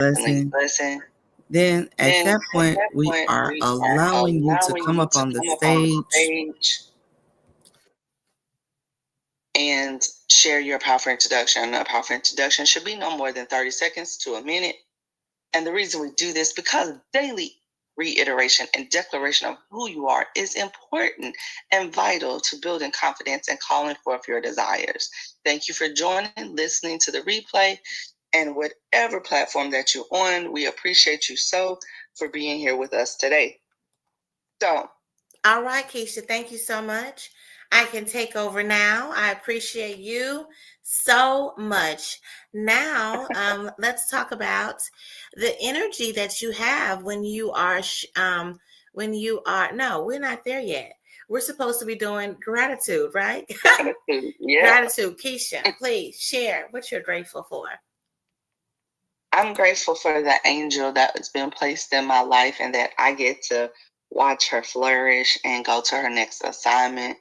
Listen. Then at that point, we are allowing you to come up on the stage and share your powerful introduction. A powerful introduction should be no more than 30 seconds to a minute. And the reason we do this, because daily reiteration and declaration of who you are is important and vital to building confidence and calling forth your desires. Thank you for joining, listening to the replay, and whatever platform that you're on. We appreciate you so for being here with us today. So, all right, Keisha, thank you so much. I can take over now. I appreciate you so much. Now, let's talk about the energy that you have when you are, no, we're not there yet. We're supposed to be doing gratitude, right? Gratitude, yeah. Gratitude. Keisha, please share what you're grateful for. I'm grateful for the angel that has been placed in my life and that I get to watch her flourish and go to her next assignment.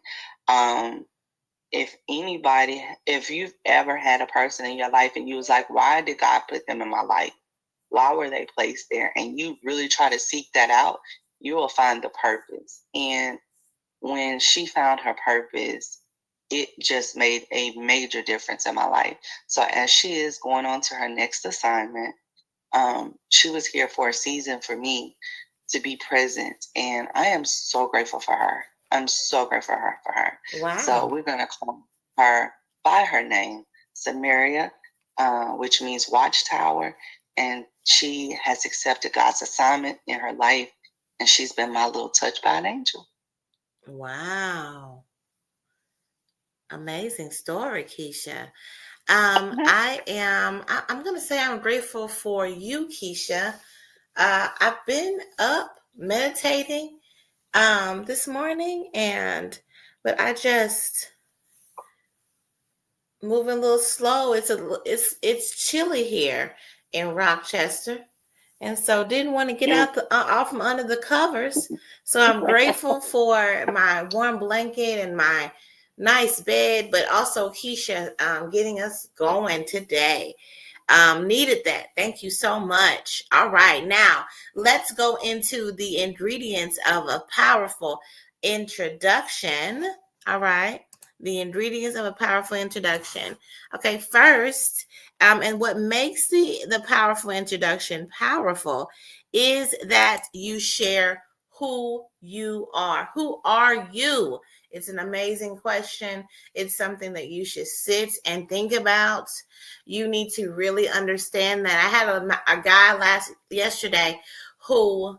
If you've ever had a person in your life and you was like, why did God put them in my life? Why were they placed there? And you really try to seek that out, you will find the purpose. And when she found her purpose, it just made a major difference in my life. So as she is going on to her next assignment, she was here for a season for me to be present. And I am so grateful for her. I'm so grateful for her. Wow. So we're going to call her by her name, Samaria, which means watchtower. And she has accepted God's assignment in her life. And she's been my little touch by an angel. Wow. Amazing story, Keisha. I'm going to say I'm grateful for you, Keisha. I've been up meditating this morning, but I just moving a little slow. It's chilly here in Rochester, and so didn't want to get out off from under the covers. So I'm grateful for my warm blanket and my nice bed, but also Keisha getting us going today. Needed that. Thank you so much. All right, now let's go into the ingredients of a powerful introduction. All right, the ingredients of a powerful introduction. Okay, first, and what makes the powerful introduction powerful is that you share who you are. Who are you? It's an amazing question. It's something that you should sit and think about. You need to really understand that. I had a guy yesterday who,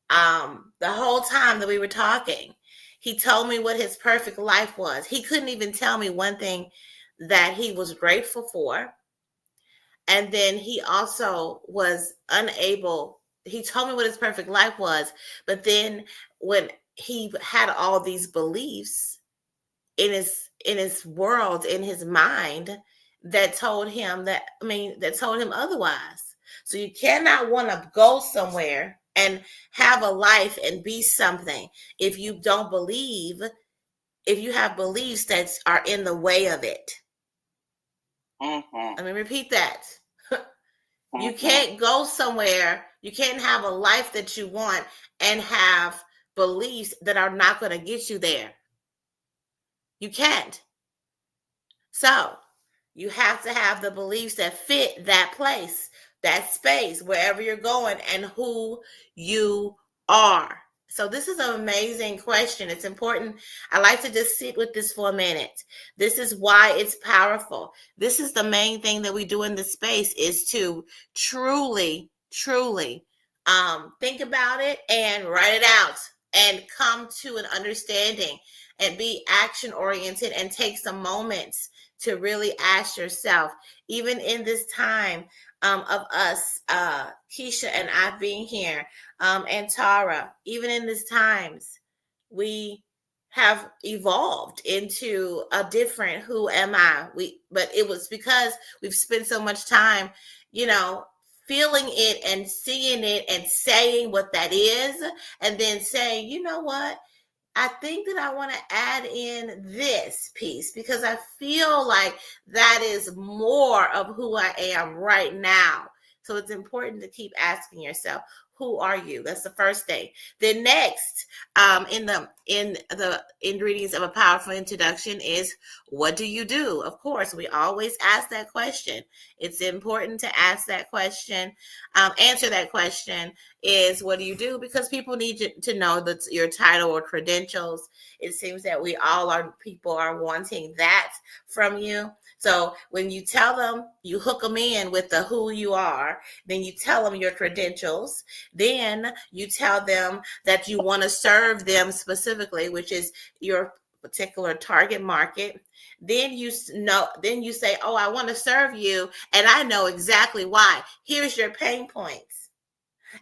the whole time that we were talking, he told me what his perfect life was. He couldn't even tell me one thing that he was grateful for. And then he also was unable, he told me what his perfect life was, but then when he had all these beliefs in his world, in his mind, that told him otherwise. So you cannot want to go somewhere and have a life and be something if you don't believe, if you have beliefs that are in the way of it. Let me repeat that. You can't go somewhere, you can't have a life that you want and have beliefs that are not going to get you there. You can't. So you have to have the beliefs that fit that place, that space, wherever you're going, and who you are. So this is an amazing question. It's important. I like to just sit with this for a minute. This is why it's powerful. This is the main thing that we do in this space, is to truly think about it and write it out and come to an understanding and be action oriented and take some moments to really ask yourself, even in this time of us, Keisha and I being here, and Tara, even in these times, we have evolved into a different who am I? But it was because we've spent so much time, feeling it and seeing it and saying what that is, and then saying, you know what? I think that I want to add in this piece because I feel like that is more of who I am right now. So it's important to keep asking yourself, who are you? That's the first thing. Then next, in the ingredients of a powerful introduction is, what do you do? Of course, we always ask that question. It's important to ask that question, answer that question, is what do you do? Because people need to know that your title or credentials. It seems that people are wanting that from you. So when you tell them, you hook them in with the who you are, then you tell them your credentials, then you tell them that you want to serve them specifically, which is your particular target market. Then you say, oh, I want to serve you, and I know exactly why. Here's your pain points.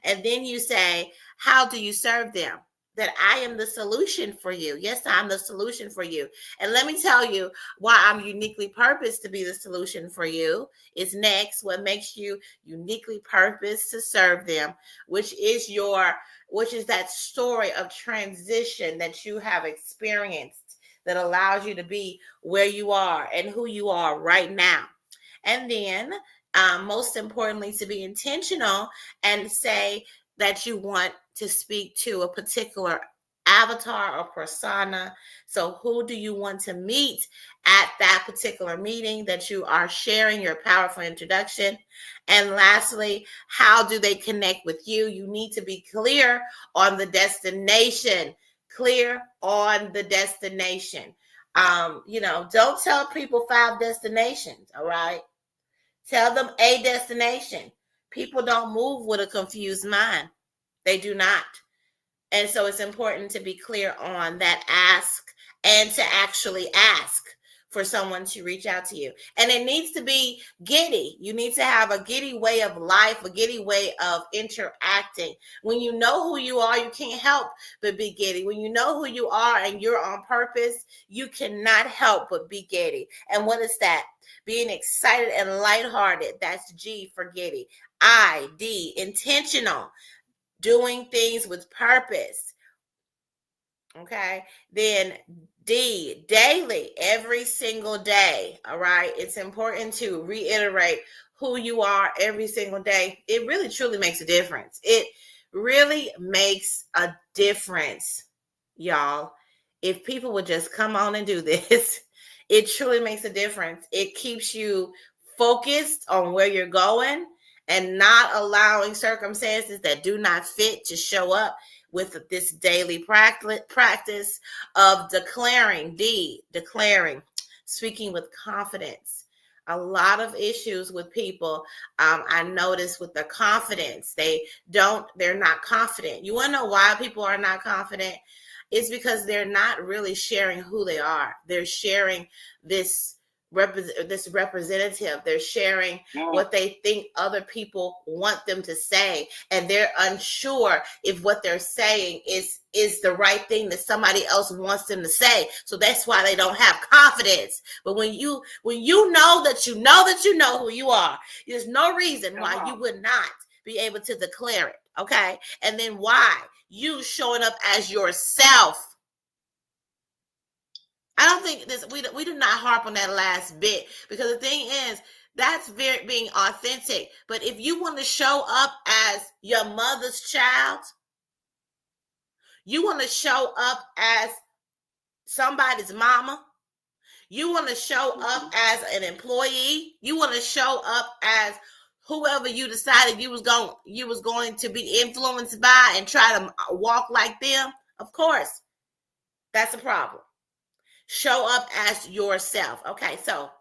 And then you say, how do you serve them? That I am the solution for you. Yes, I'm the solution for you. And let me tell you why I'm uniquely purposed to be the solution for you is next. What makes you uniquely purposed to serve them, which is that story of transition that you have experienced that allows you to be where you are and who you are right now. And then most importantly, to be intentional and say that you want to speak to a particular avatar or persona. So who do you want to meet at that particular meeting that you are sharing your powerful introduction? And lastly, how do they connect with you? You need to be clear on the destination. Clear on the destination. Don't tell people 5 destinations, all right? Tell them a destination. People don't move with a confused mind. They do not. And so it's important to be clear on that ask and to actually ask for someone to reach out to you. And it needs to be giddy. You need to have a giddy way of life, a giddy way of interacting. When you know who you are, you can't help but be giddy. When you know who you are and you're on purpose, you cannot help but be giddy. And what is that? Being excited and lighthearted. That's G for giddy. I, D, intentional. Doing things with purpose. Okay. Then D, daily, every single day. All right. It's important to reiterate who you are every single day. It really truly makes a difference. It really makes a difference, y'all. If people would just come on and do this, it truly makes a difference. It keeps you focused on where you're going and not allowing circumstances that do not fit to show up with this daily practice of declaring, speaking with confidence. A lot of issues with people, I notice with their confidence, they're not confident. You want to know why people are not confident? It's because they're not really sharing who they are. They're sharing this representative. They're sharing what they think other people want them to say, and they're unsure if what they're saying is the right thing that somebody else wants them to say. So that's why they don't have confidence. But when you know that you know who you are, there's no reason why you would not be able to declare it. Okay. And then why? You showing up as yourself. I don't think we do not harp on that last bit, because the thing is, that's being authentic. But if you want to show up as your mother's child, you want to show up as somebody's mama, you want to show up as an employee, you want to show up as whoever you decided you was going to be influenced by and try to walk like them, of course, that's a problem. Show up as yourself. Okay, so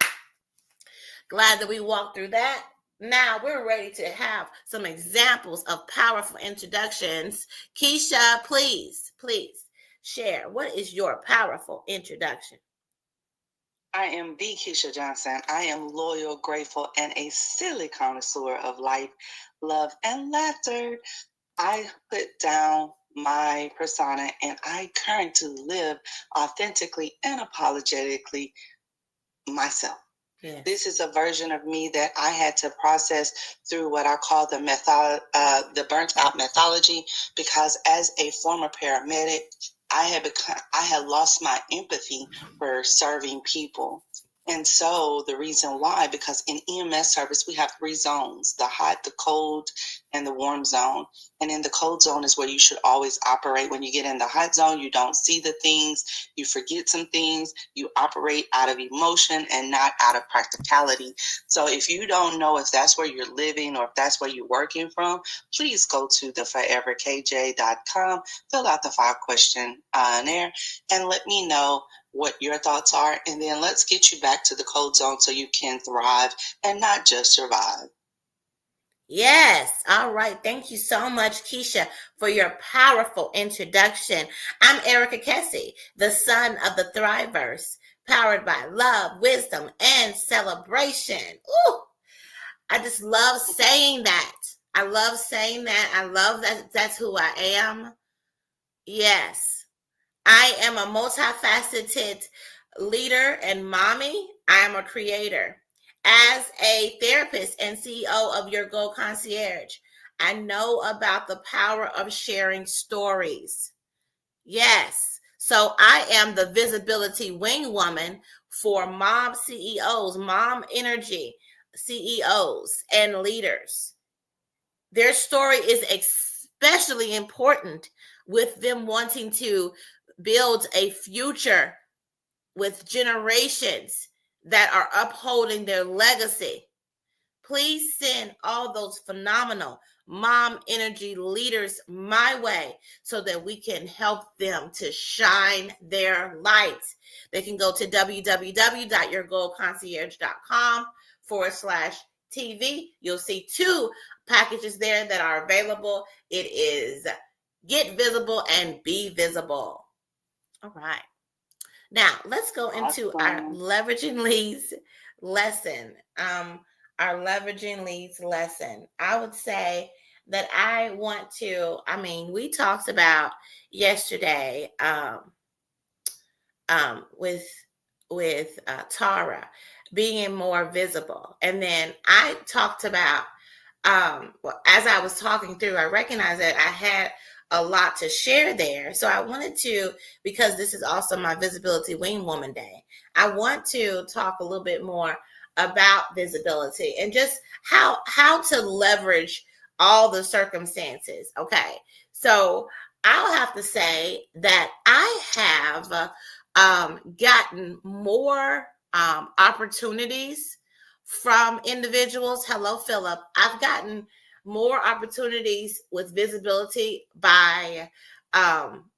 glad that we walked through that. Now we're ready to have some examples of powerful introductions. Keisha, please share. What is your powerful introduction? I am the Keisha Johnson. I am loyal, grateful, and a silly connoisseur of life, love, and laughter. I put down my persona and I currently live authentically and apologetically myself. Yes. This is a version of me that I had to process through what I call the burnt out methodology, because as a former paramedic, I had lost my empathy for serving people. And so the reason why, because in EMS service, we have 3 zones, the hot, the cold, and the warm zone. And in the cold zone is where you should always operate. When you get in the hot zone, you don't see the things, you forget some things, you operate out of emotion and not out of practicality. So if you don't know if that's where you're living or if that's where you're working from, please go to theforeverkj.com, fill out the 5-question questionnaire, and let me know what your thoughts are, and then let's get you back to the cold zone so you can thrive and not just survive. Yes. All right. Thank you so much, Keisha, for your powerful introduction. I'm Erica Kessie, the son of the Thrivers, powered by love, wisdom, and celebration. Ooh, I just love saying that. I love saying that. I love that. That's who I am. Yes. I am a multifaceted leader and mommy. I am a creator. As a therapist and CEO of Your Goal Concierge, I know about the power of sharing stories. Yes. So I am the visibility wing woman for mom CEOs, mom energy CEOs and leaders. Their story is especially important with them wanting to build a future with generations that are upholding their legacy. Please send all those phenomenal mom energy leaders my way so that we can help them to shine their lights. They can go to www.yourgoalconcierge.com/TV. You'll see 2 packages there that are available. It is Get Visible and Be Visible. All right. Now, let's go into our leveraging leads lesson. Our leveraging leads lesson. I would say that I want to, we talked about yesterday with Tara being more visible. And then I talked about, as I was talking through, I recognized that I had a lot to share there. So I wanted to, because this is also my Visibility Wing Woman Day, I want to talk a little bit more about visibility and just how to leverage all the circumstances. Okay. So I'll have to say that I have gotten more opportunities from individuals. Hello, Philip. I've gotten more opportunities with visibility by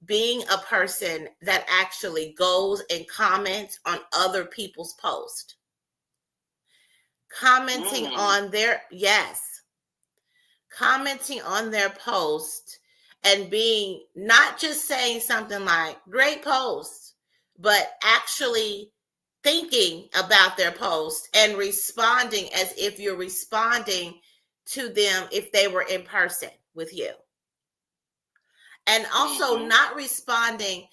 being a person that actually goes and comments on other people's posts. Commenting on their, commenting on their post and being, not just saying something like, great post, but actually thinking about their post and responding as if you're responding to them if they were in person with you. And also not responding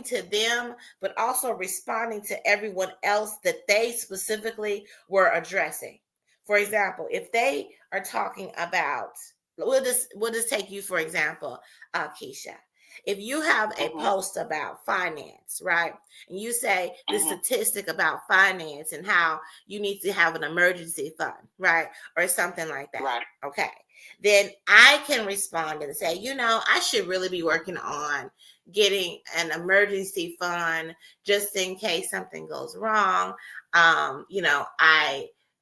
to them, but also responding to everyone else that they specifically were addressing. For example, if they are talking about, we'll just take you for example, Keisha. If you have a post about finance, right? And you say the statistic about finance and how you need to have an emergency fund, right? Or something like that. Right. Okay. Then I can respond and say, I should really be working on getting an emergency fund just in case something goes wrong.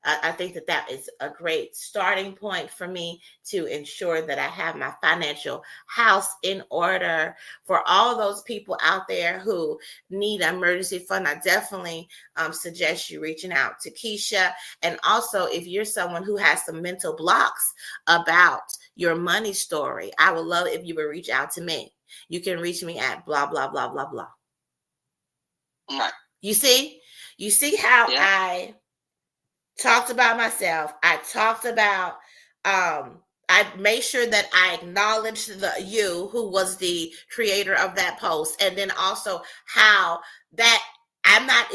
I think that is a great starting point for me to ensure that I have my financial house in order. For all those people out there who need an emergency fund, I definitely suggest you reaching out to Keisha. And also, if you're someone who has some mental blocks about your money story, I would love if you would reach out to me. You can reach me at blah, blah, blah, blah, blah. Right. You see how I talked about myself. I talked about, I made sure that I acknowledged you who was the creator of that post. And then also how that I'm not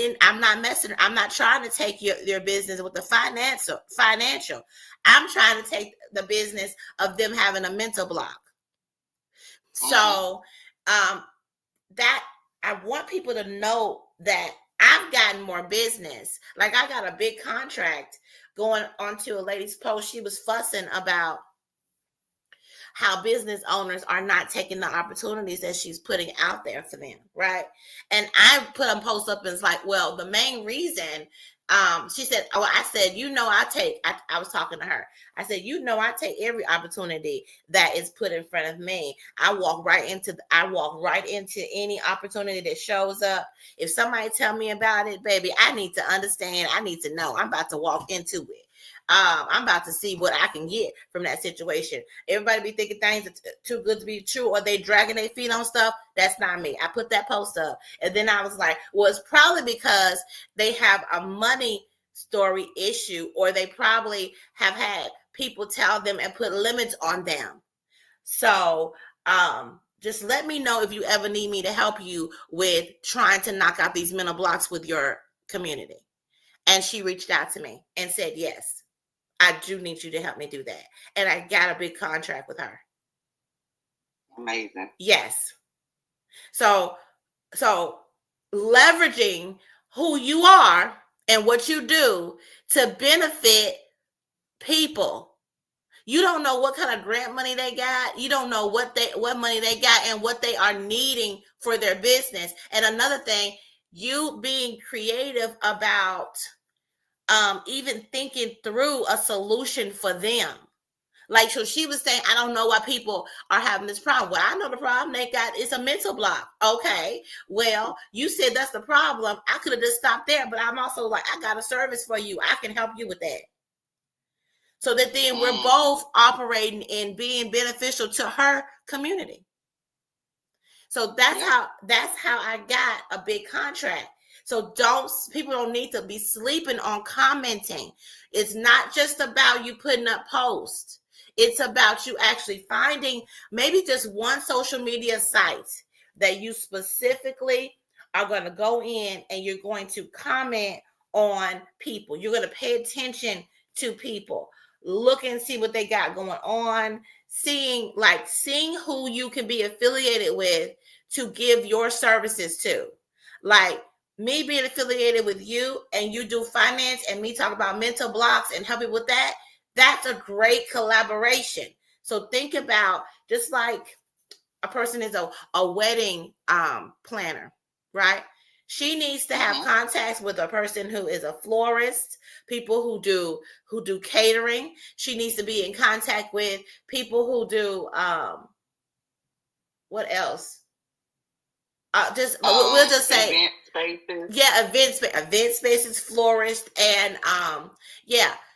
trying to take your business with the financial. I'm trying to take the business of them having a mental block. So, that I want people to know that I've gotten more business. Like I got a big contract going onto a lady's post. She was fussing about how business owners are not taking the opportunities that she's putting out there for them, right? And I put a post up and it's like, well, the main reason, she said, oh, I said, I was talking to her. I said, I take every opportunity that is put in front of me. I walk right into any opportunity that shows up. If somebody tell me about it, baby, I need to understand. I need to know. I'm about to walk into it. I'm about to see what I can get from that situation. Everybody be thinking things are too good to be true, or they dragging their feet on stuff. That's not me. I put that post up, and then I was like, well, it's probably because they have a money story issue, or they probably have had people tell them and put limits on them. So just let me know if you ever need me to help you with trying to knock out these mental blocks with your community. And she reached out to me and said, yes, I do need you to help me do that. And I got a big contract with her. Amazing. Yes. So leveraging who you are and what you do to benefit people. You don't know what kind of grant money they got. You don't know what money they got and what they are needing for their business. And another thing, you being creative about even thinking through a solution for them. Like, so she was saying, I don't know why people are having this problem. Well, I know the problem they got is a mental block. Okay, well, you said that's the problem. I could have just stopped there, but I'm also like, I got a service for you. I can help you with that. So that then we're both operating and being beneficial to her community. So that's how I got a big contract. So people don't need to be sleeping on commenting. It's not just about you putting up posts. It's about you actually finding maybe just one social media site that you specifically are going to go in and you're going to comment on people. You're going to pay attention to people. Look and see what they got going on. Seeing who you can be affiliated with to give your services to. Like, me being affiliated with you and you do finance and me talk about mental blocks and help you with that, that's a great collaboration. So think about, just like a person is a wedding planner, right? She needs to have contacts with a person who is a florist, people who do catering. She needs to be in contact with people who do what else? We'll just say event spaces. Yeah, event spaces, florist, and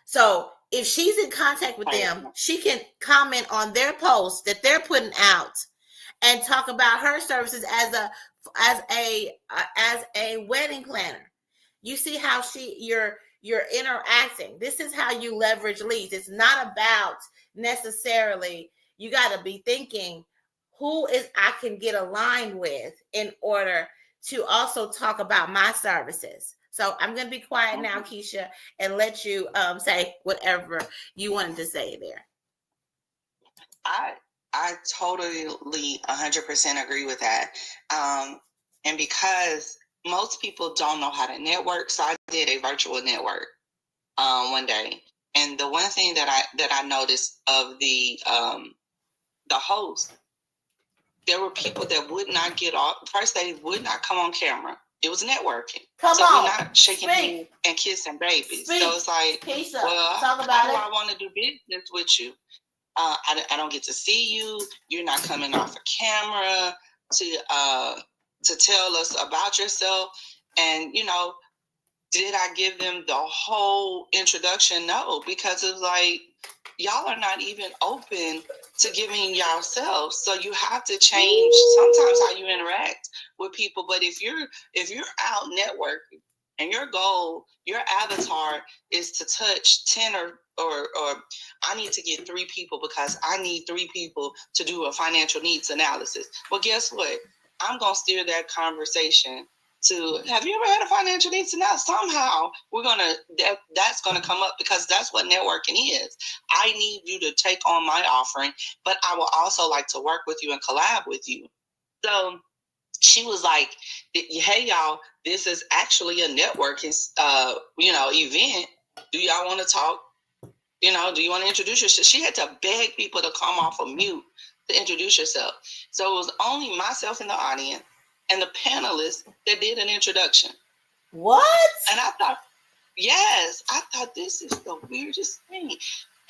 So if she's in contact with them, she can comment on their posts that they're putting out and talk about her services as a wedding planner. You see how you're interacting. This is how you leverage leads. It's not about necessarily, you got to be thinking, who is I can get aligned with in order to also talk about my services. So I'm going to be quiet now, Keisha, and let you say whatever you wanted to say there. I totally 100% agree with that. And because most people don't know how to network, so I did a virtual network one day. And the one thing that I noticed of the host, there were people that would not get off. First, they would not come on camera. It was networking. We're not shaking hands and kissing babies. So it's like, Keisha, well, talk about how do I want to do business with you? I don't get to see you. You're not coming off a camera to tell us about yourself. And, did I give them the whole introduction? No, because it's like, y'all are not even open to giving yourselves. So you have to change sometimes how you interact with people. But if you're out networking and your goal, your avatar is to touch 10 or I need to get 3 people because I need 3 people to do a financial needs analysis. Well, guess what? I'm going to steer that conversation to, have you ever had a financial needs analysis? Somehow that's going to come up, because that's what networking is. I need you to take on my offering, but I will also like to work with you and collab with you. So she was like, hey, y'all, this is actually a networking, event. Do y'all want to talk? Do you want to introduce yourself? She had to beg people to come off of mute to introduce yourself. So it was only myself in the audience and the panelists that did an introduction. What? And I thought, yes, this is the weirdest thing.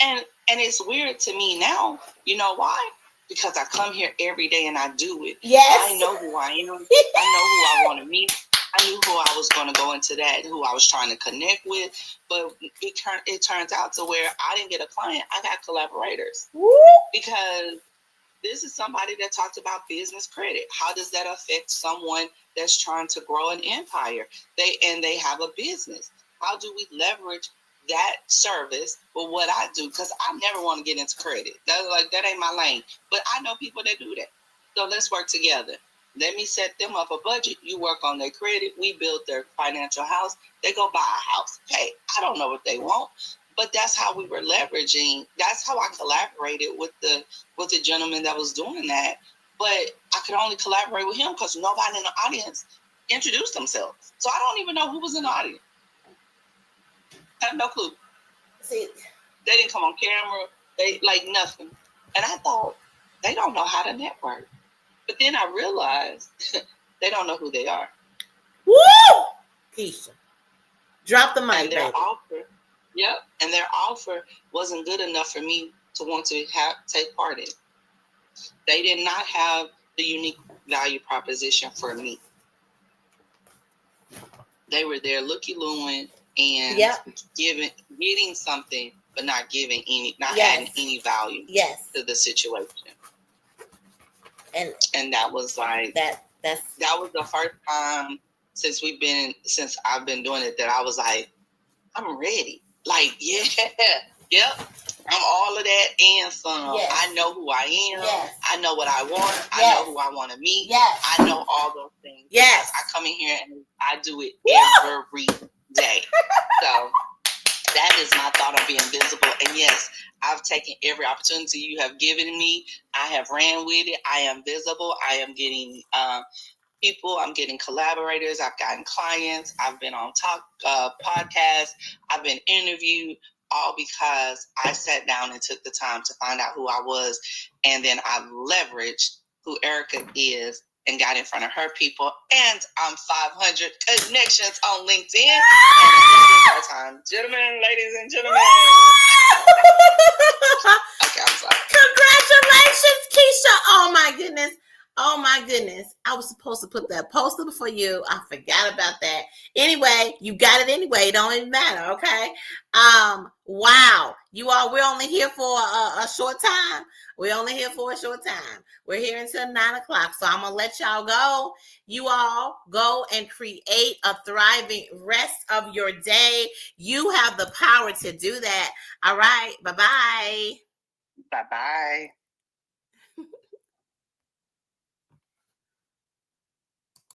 And it's weird to me now. You know why? Because I come here every day and I do it. Yes. I know who I am. I know who I want to meet. I knew who I was going to go into that, who I was trying to connect with. But it turns out to where I didn't get a client. I got collaborators. Woo! Because this is somebody that talked about business credit. How does that affect someone that's trying to grow an empire? They have a business. How do we leverage that service for what I do? Because I never want to get into credit. That ain't my lane. But I know people that do that. So let's work together. Let me set them up a budget. You work on their credit. We build their financial house. They go buy a house. Hey, I don't know what they want, but that's how we were leveraging. That's how I collaborated with the gentleman that was doing that. But I could only collaborate with him because nobody in the audience introduced themselves. So I don't even know who was in the audience. I have no clue. See, they didn't come on camera. They nothing. And I thought, they don't know how to network. But then I realized they don't know who they are. Woo! Keisha, drop the mic, and their baby. offer, and their offer wasn't good enough for me to want to take part in. They did not have the unique value proposition for me. They were there looky-looing and getting something, but not giving adding any value to the situation. And that was like that was the first time since I've been doing it that I was like, I'm ready. Like, I'm all of that and some. Yes. I know who I am. Yes. I know what I want. Yes. I know who I want to meet. Yes. I know all those things. Yes. I come in here and I do it every day. So that is my thought on being visible. And yes, I've taken every opportunity you have given me. I have ran with it. I am visible. I am getting people. I'm getting collaborators. I've gotten clients. I've been on podcasts. I've been interviewed, all because I sat down and took the time to find out who I was. And then I leveraged who Erica is and got in front of her people. And I'm 500 connections on LinkedIn. And this is our time. Gentlemen, ladies and gentlemen. Okay, I'm sorry. Congratulations, Keisha. Oh my goodness. Oh my goodness. I was supposed to put that poster for you. I forgot about that. Anyway, you got it anyway. It don't even matter, okay? Wow. You all, we're only here for a short time. We're only here for a short time. We're here until 9:00. So I'm going to let y'all go. You all go and create a thriving rest of your day. You have the power to do that. All right. Bye-bye. Bye-bye.